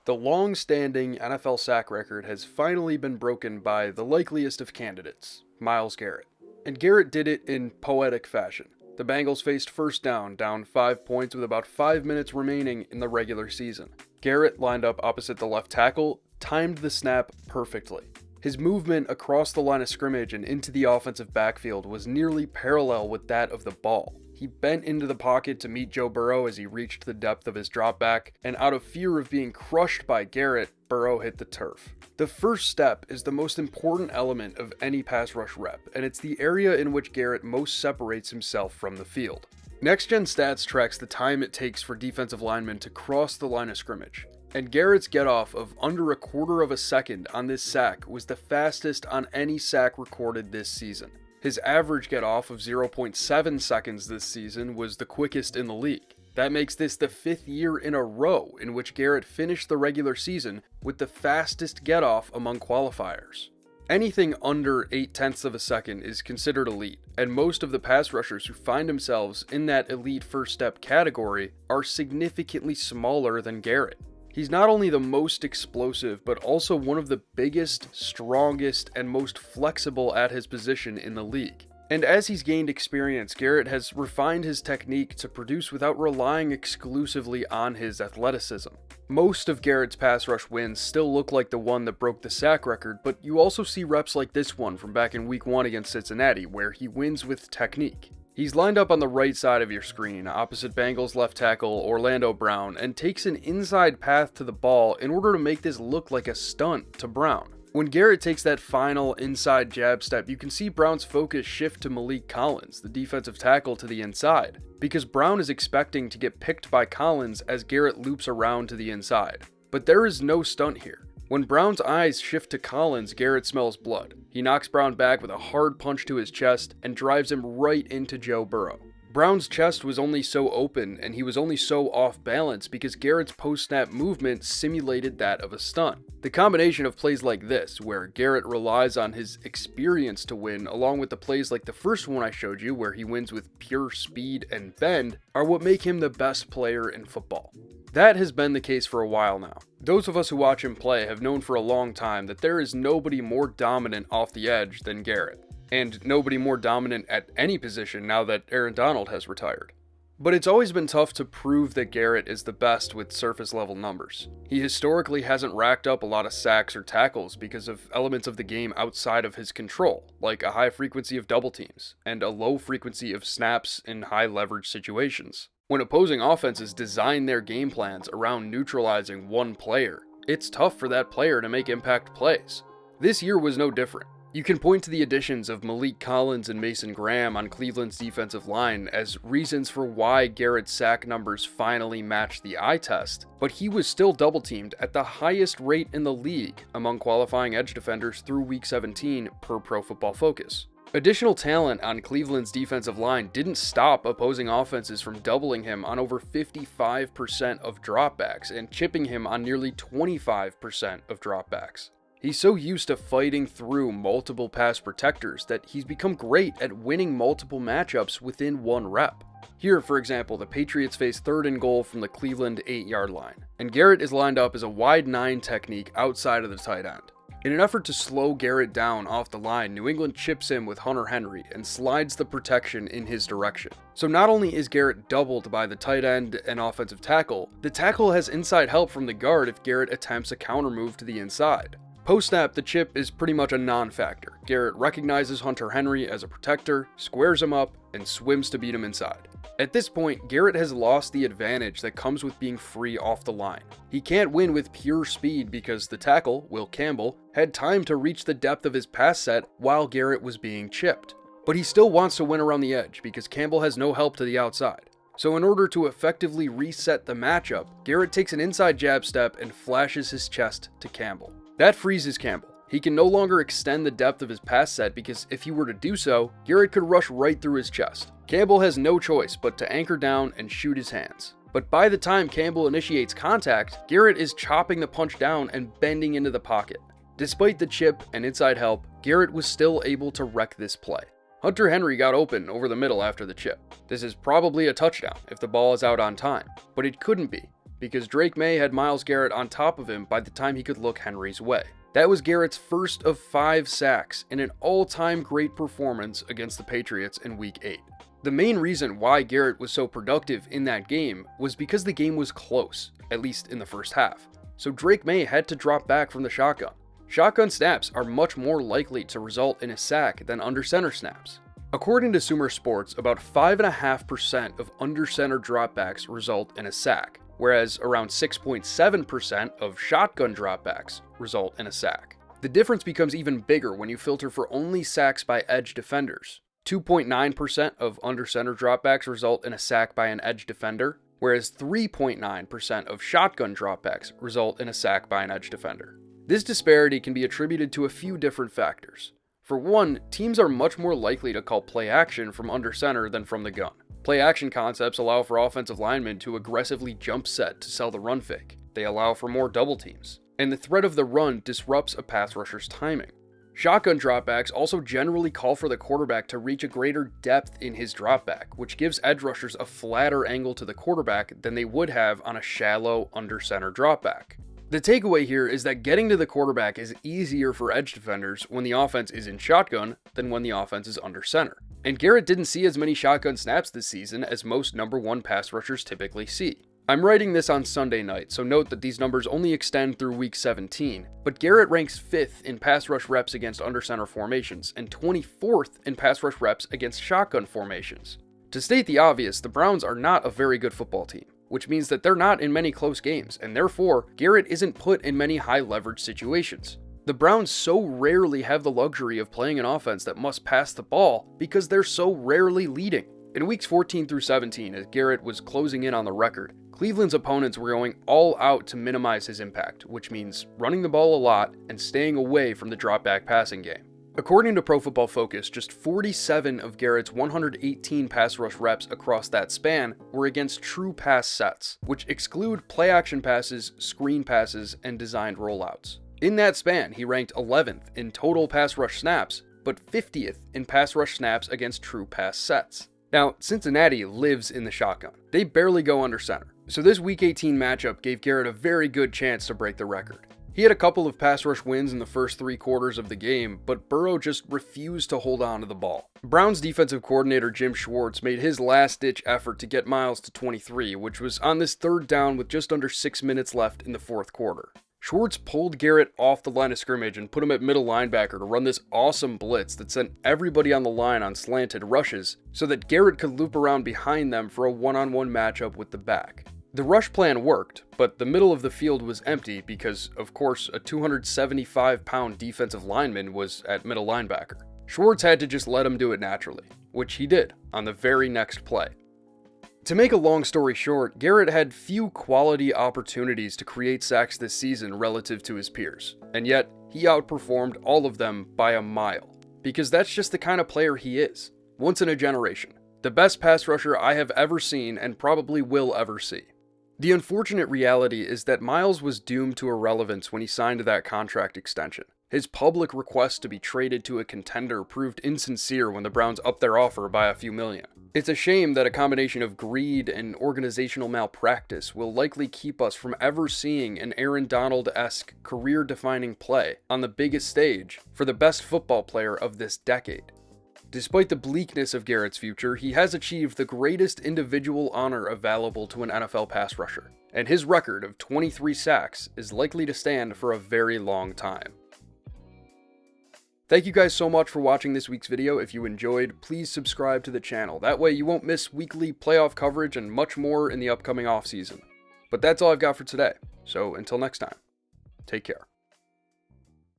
The long-standing NFL sack record has finally been broken by the likeliest of candidates, Myles Garrett. And Garrett did it in poetic fashion. The Bengals faced first down 5 points with about 5 minutes remaining in the regular season. Garrett lined up opposite the left tackle, timed the snap perfectly. His movement across the line of scrimmage and into the offensive backfield was nearly parallel with that of the ball. He bent into the pocket to meet Joe Burrow as he reached the depth of his dropback, and out of fear of being crushed by Garrett, Burrow hit the turf. The first step is the most important element of any pass rush rep, and it's the area in which Garrett most separates himself from the field. Next Gen Stats tracks the time it takes for defensive linemen to cross the line of scrimmage, and Garrett's get-off of under a quarter of a second on this sack was the fastest on any sack recorded this season. His average get-off of 0.7 seconds this season was the quickest in the league. That makes this the 5th year in a row in which Garrett finished the regular season with the fastest get-off among qualifiers. Anything under 0.8 of a second is considered elite, and most of the pass rushers who find themselves in that elite first step category are significantly smaller than Garrett. He's not only the most explosive, but also one of the biggest, strongest, and most flexible at his position in the league. And as he's gained experience, Garrett has refined his technique to produce without relying exclusively on his athleticism. Most of Garrett's pass rush wins still look like the one that broke the sack record, but you also see reps like this one from back in Week 1 against Cincinnati, where he wins with technique. He's lined up on the right side of your screen, opposite Bengals left tackle Orlando Brown, and takes an inside path to the ball in order to make this look like a stunt to Brown. When Garrett takes that final inside jab step, you can see Brown's focus shift to Malik Collins, the defensive tackle, to the inside, because Brown is expecting to get picked by Collins as Garrett loops around to the inside. But there is no stunt here. When Brown's eyes shift to Collins, Garrett smells blood. He knocks Brown back with a hard punch to his chest and drives him right into Joe Burrow. Brown's chest was only so open and he was only so off balance because Garrett's post-snap movement simulated that of a stunt. The combination of plays like this, where Garrett relies on his experience to win, along with the plays like the first one I showed you where he wins with pure speed and bend, are what make him the best player in football. That has been the case for a while now. Those of us who watch him play have known for a long time that there is nobody more dominant off the edge than Garrett, and nobody more dominant at any position now that Aaron Donald has retired. But it's always been tough to prove that Garrett is the best with surface level numbers. He historically hasn't racked up a lot of sacks or tackles because of elements of the game outside of his control, like a high frequency of double teams, and a low frequency of snaps in high leverage situations. When opposing offenses design their game plans around neutralizing one player, it's tough for that player to make impact plays. This year was no different. You can point to the additions of Malik Collins and Mason Graham on Cleveland's defensive line as reasons for why Garrett's sack numbers finally matched the eye test, but he was still double-teamed at the highest rate in the league among qualifying edge defenders through Week 17 per Pro Football Focus. Additional talent on Cleveland's defensive line didn't stop opposing offenses from doubling him on over 55% of dropbacks and chipping him on nearly 25% of dropbacks. He's so used to fighting through multiple pass protectors that he's become great at winning multiple matchups within one rep. Here, for example, the Patriots face 3rd and goal from the Cleveland 8-yard line, and Garrett is lined up as a wide 9 technique outside of the tight end. In an effort to slow Garrett down off the line, New England chips him with Hunter Henry and slides the protection in his direction. So not only is Garrett doubled by the tight end and offensive tackle, the tackle has inside help from the guard if Garrett attempts a counter move to the inside. Post-snap, the chip is pretty much a non-factor. Garrett recognizes Hunter Henry as a protector, squares him up, and swims to beat him inside. At this point, Garrett has lost the advantage that comes with being free off the line. He can't win with pure speed because the tackle, Will Campbell, had time to reach the depth of his pass set while Garrett was being chipped. But he still wants to win around the edge because Campbell has no help to the outside. So in order to effectively reset the matchup, Garrett takes an inside jab step and flashes his chest to Campbell. That freezes Campbell. He can no longer extend the depth of his pass set because if he were to do so, Garrett could rush right through his chest. Campbell has no choice but to anchor down and shoot his hands. But by the time Campbell initiates contact, Garrett is chopping the punch down and bending into the pocket. Despite the chip and inside help, Garrett was still able to wreck this play. Hunter Henry got open over the middle after the chip. This is probably a touchdown if the ball is out on time, but it couldn't be, because Drake May had Myles Garrett on top of him by the time he could look Henry's way. That was Garrett's first of 5 sacks in an all-time great performance against the Patriots in Week 8. The main reason why Garrett was so productive in that game was because the game was close, at least in the first half. So Drake May had to drop back from the shotgun. Shotgun snaps are much more likely to result in a sack than under center snaps. According to Sumer Sports, about 5.5% of under center dropbacks result in a sack, whereas around 6.7% of shotgun dropbacks result in a sack. The difference becomes even bigger when you filter for only sacks by edge defenders. 2.9% of under center dropbacks result in a sack by an edge defender, whereas 3.9% of shotgun dropbacks result in a sack by an edge defender. This disparity can be attributed to a few different factors. For one, teams are much more likely to call play action from under center than from the gun. Play action concepts allow for offensive linemen to aggressively jump set to sell the run fake. They allow for more double teams, and the threat of the run disrupts a pass rusher's timing. Shotgun dropbacks also generally call for the quarterback to reach a greater depth in his dropback, which gives edge rushers a flatter angle to the quarterback than they would have on a shallow under center dropback. The takeaway here is that getting to the quarterback is easier for edge defenders when the offense is in shotgun than when the offense is under center. And Garrett didn't see as many shotgun snaps this season as most number 1 pass rushers typically see. I'm writing this on Sunday night, so note that these numbers only extend through week 17, but Garrett ranks 5th in pass rush reps against under center formations and 24th in pass rush reps against shotgun formations. To state the obvious, the Browns are not a very good football team, which means that they're not in many close games, and therefore, Garrett isn't put in many high-leverage situations. The Browns so rarely have the luxury of playing an offense that must pass the ball because they're so rarely leading. In weeks 14 through 17, as Garrett was closing in on the record, Cleveland's opponents were going all out to minimize his impact, which means running the ball a lot and staying away from the drop-back passing game. According to Pro Football Focus, just 47 of Garrett's 118 pass rush reps across that span were against true pass sets, which exclude play-action passes, screen passes, and designed rollouts. In that span, he ranked 11th in total pass rush snaps, but 50th in pass rush snaps against true pass sets. Now, Cincinnati lives in the shotgun. They barely go under center. So this Week 18 matchup gave Garrett a very good chance to break the record. He had a couple of pass rush wins in the first 3 quarters of the game, but Burrow just refused to hold on to the ball. Browns defensive coordinator Jim Schwartz made his last-ditch effort to get Myles to 23, which was on this 3rd down with just under 6 minutes left in the 4th quarter. Schwartz pulled Garrett off the line of scrimmage and put him at middle linebacker to run this awesome blitz that sent everybody on the line on slanted rushes so that Garrett could loop around behind them for a one-on-one matchup with the back. The rush plan worked, but the middle of the field was empty because, of course, a 275-pound defensive lineman was at middle linebacker. Schwartz had to just let him do it naturally, which he did on the very next play. To make a long story short, Garrett had few quality opportunities to create sacks this season relative to his peers, and yet he outperformed all of them by a mile, because that's just the kind of player he is. Once in a generation. The best pass rusher I have ever seen and probably will ever see. The unfortunate reality is that Myles was doomed to irrelevance when he signed that contract extension. His public request to be traded to a contender proved insincere when the Browns upped their offer by a few million. It's a shame that a combination of greed and organizational malpractice will likely keep us from ever seeing an Aaron Donald-esque career-defining play on the biggest stage for the best football player of this decade. Despite the bleakness of Garrett's future, he has achieved the greatest individual honor available to an NFL pass rusher, and his record of 23 sacks is likely to stand for a very long time. Thank you guys so much for watching this week's video. If you enjoyed, please subscribe to the channel. That way you won't miss weekly playoff coverage and much more in the upcoming offseason. But that's all I've got for today, so until next time, take care.